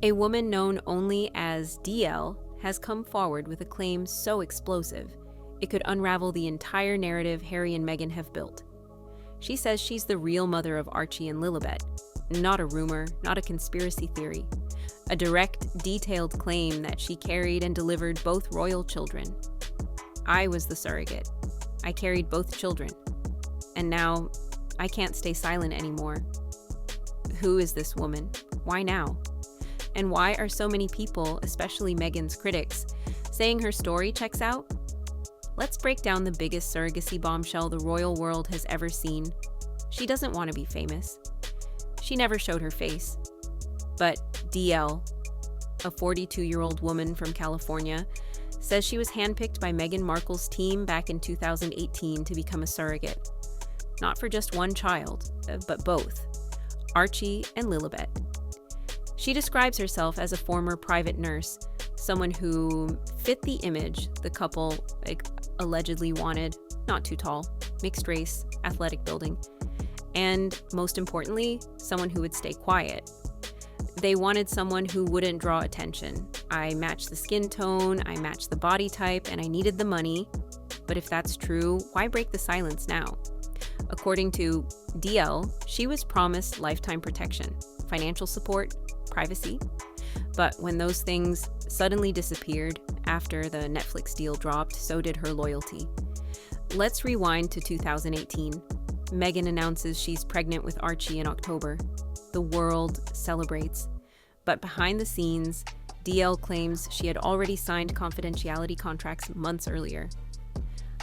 A woman known only as DL has come forward with a claim so explosive, it could unravel the entire narrative Harry and Meghan have built. She says she's the real mother of Archie and Lilibet. Not a rumor, not a conspiracy theory. A direct, detailed claim that she carried and delivered both royal children. I was the surrogate. I carried both children. And now, I can't stay silent anymore. Who is this woman? Why now? And why are so many people, especially Meghan's critics, saying her story checks out? Let's break down the biggest surrogacy bombshell the royal world has ever seen. She doesn't want to be famous. She never showed her face. But DL, a 42-year-old woman from California, says she was handpicked by Meghan Markle's team back in 2018 to become a surrogate. Not for just one child, but both, Archie and Lilibet. She describes herself as a former private nurse, someone who fit the image the couple allegedly wanted, not too tall, mixed race, athletic building, and most importantly, someone who would stay quiet. They wanted someone who wouldn't draw attention. I matched the skin tone, I matched the body type, and I needed the money. But if that's true, why break the silence now? According to DL, she was promised lifetime protection, financial support, privacy. But when those things suddenly disappeared after the Netflix deal dropped, so did her loyalty. Let's rewind to 2018. Meghan announces she's pregnant with Archie in October. The world celebrates. But behind the scenes, DL claims she had already signed confidentiality contracts months earlier.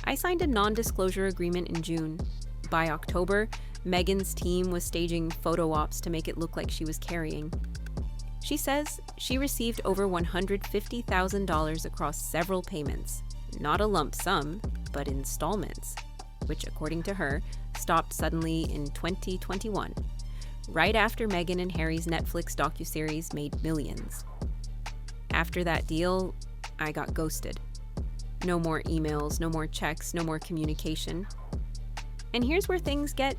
I signed a non-disclosure agreement in June. By October, Meghan's team was staging photo ops to make it look like she was carrying. She says she received over $150,000 across several payments. Not a lump sum, but installments, which, according to her, stopped suddenly in 2021, right after Meghan and Harry's Netflix docuseries made millions. After that deal, I got ghosted. No more emails, no more checks, no more communication. And here's where things get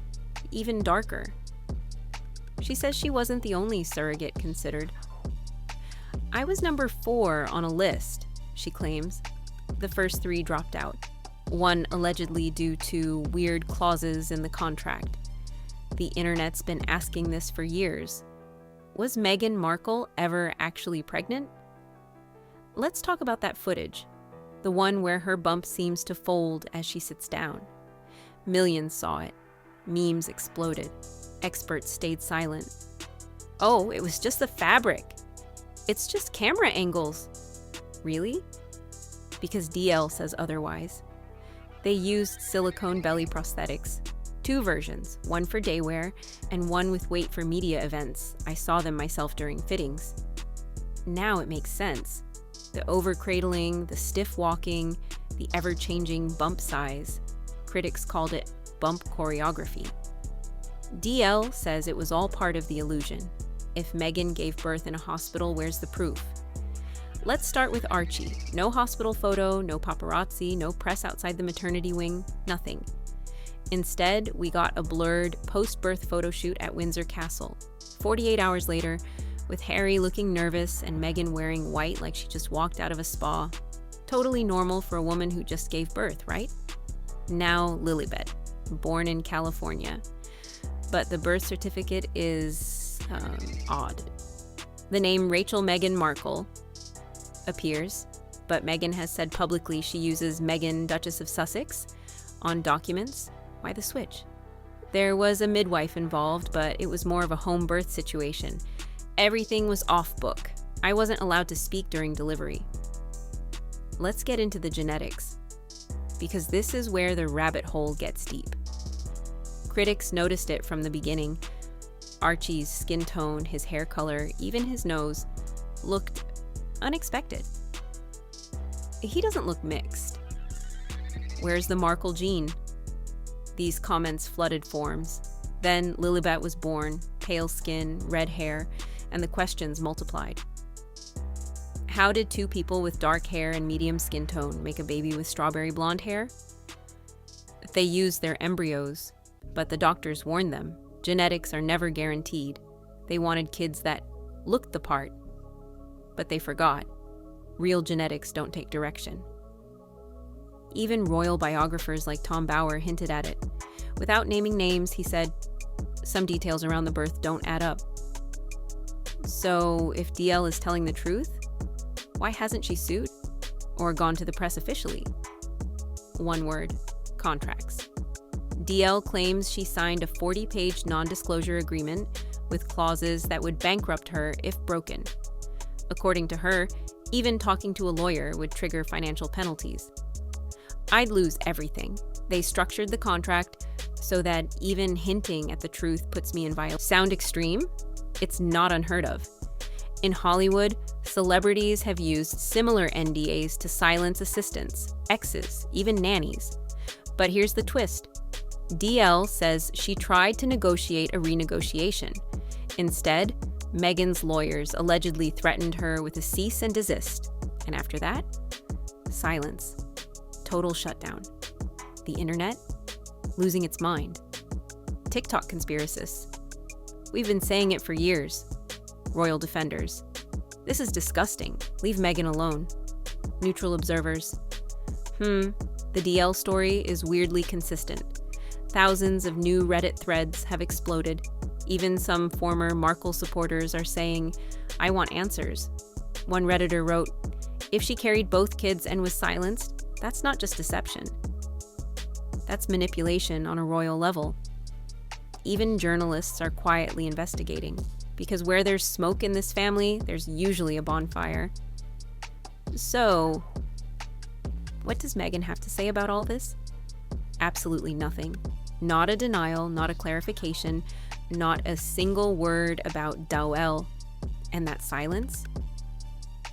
even darker. She says she wasn't the only surrogate considered. I was number 4 on a list, she claims. The first 3 dropped out. One allegedly due to weird clauses in the contract. The internet's been asking this for years. Was Meghan Markle ever actually pregnant? Let's talk about that footage. The one where her bump seems to fold as she sits down. Millions saw it. Memes exploded. Experts stayed silent. Oh, it was just the fabric. It's just camera angles. Really? Because DL says otherwise. They used silicone belly prosthetics. 2 versions, one for day wear and one with weight for media events. I saw them myself during fittings. Now it makes sense. The over-cradling, the stiff walking, the ever-changing bump size. Critics called it bump choreography. DL says it was all part of the illusion. If Meghan gave birth in a hospital, where's the proof? Let's start with Archie. No hospital photo, no paparazzi, no press outside the maternity wing, nothing. Instead, we got a blurred post-birth photo shoot at Windsor Castle. 48 hours later, with Harry looking nervous and Meghan wearing white like she just walked out of a spa. Totally normal for a woman who just gave birth, right? Now Lilibet, born in California. But the birth certificate is odd. The name Rachel Meghan Markle appears, but Meghan has said publicly she uses Meghan, Duchess of Sussex, on documents. Why the switch? There was a midwife involved, but it was more of a home birth situation. Everything was off book. I wasn't allowed to speak during delivery. Let's get into the genetics, because this is where the rabbit hole gets deep. Critics noticed it from the beginning. Archie's skin tone, his hair color, even his nose, looked unexpected. He doesn't look mixed. Where's the Markle gene? These comments flooded forums. Then Lilibet was born, pale skin, red hair, and the questions multiplied. How did 2 people with dark hair and medium skin tone make a baby with strawberry blonde hair? They used their embryos, but the doctors warned them, genetics are never guaranteed. They wanted kids that looked the part, But they forgot. Real genetics don't take direction. Even royal biographers like Tom Bower hinted at it. Without naming names, he said, some details around the birth don't add up. So if DL is telling the truth, why hasn't she sued or gone to the press officially? One word: contracts. DL claims she signed a 40-page non-disclosure agreement with clauses that would bankrupt her if broken. According to her, even talking to a lawyer would trigger financial penalties. I'd lose everything. They structured the contract so that even hinting at the truth puts me in violation. Sound extreme? It's not unheard of. In Hollywood, celebrities have used similar NDAs to silence assistants, exes, even nannies. But here's the twist. DL says she tried to negotiate a renegotiation. Instead, Meghan's lawyers allegedly threatened her with a cease and desist. And after that, silence. Total shutdown. The internet losing its mind. TikTok conspiracists. We've been saying it for years. Royal defenders. This is disgusting. Leave Meghan alone. Neutral observers. The DL story is weirdly consistent. Thousands of new Reddit threads have exploded. Even some former Markle supporters are saying, I want answers. One Redditor wrote, if she carried both kids and was silenced, that's not just deception. That's manipulation on a royal level. Even journalists are quietly investigating, because where there's smoke in this family, there's usually a bonfire. So, what does Meghan have to say about all this? Absolutely nothing. Not a denial, not a clarification, not a single word about Dowell. And that silence?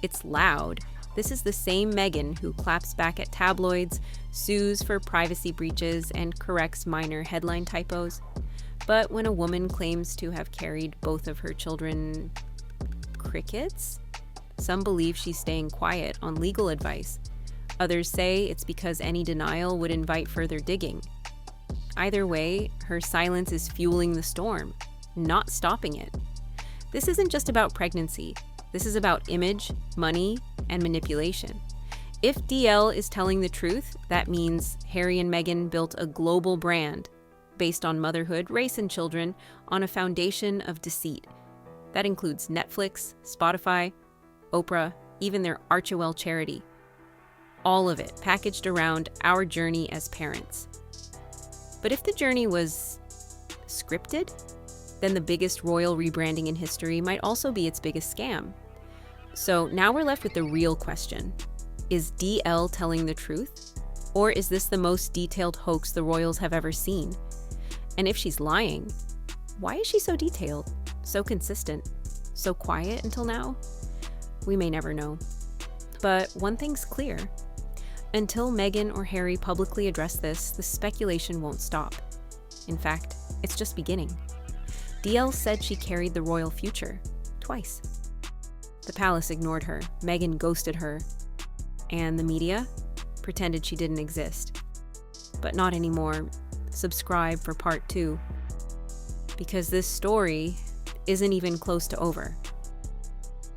It's loud. This is the same Meghan who claps back at tabloids, sues for privacy breaches, and corrects minor headline typos. But when a woman claims to have carried both of her children, crickets? Some believe she's staying quiet on legal advice. Others say it's because any denial would invite further digging. Either way, her silence is fueling the storm, not stopping it. This isn't just about pregnancy. This is about image, money, and manipulation. If DL is telling the truth, that means Harry and Meghan built a global brand based on motherhood, race, and children on a foundation of deceit. That includes Netflix, Spotify, Oprah, even their Archewell charity. All of it packaged around our journey as parents. But if the journey was scripted, then the biggest royal rebranding in history might also be its biggest scam. So now we're left with the real question. Is DL telling the truth? Or is this the most detailed hoax the royals have ever seen? And if she's lying, why is she so detailed, so consistent, so quiet until now? We may never know. But one thing's clear. Until Meghan or Harry publicly address this, the speculation won't stop. In fact, it's just beginning. DL said she carried the royal future, twice. The palace ignored her, Meghan ghosted her, and the media pretended she didn't exist. But not anymore. Subscribe for part 2. Because this story isn't even close to over.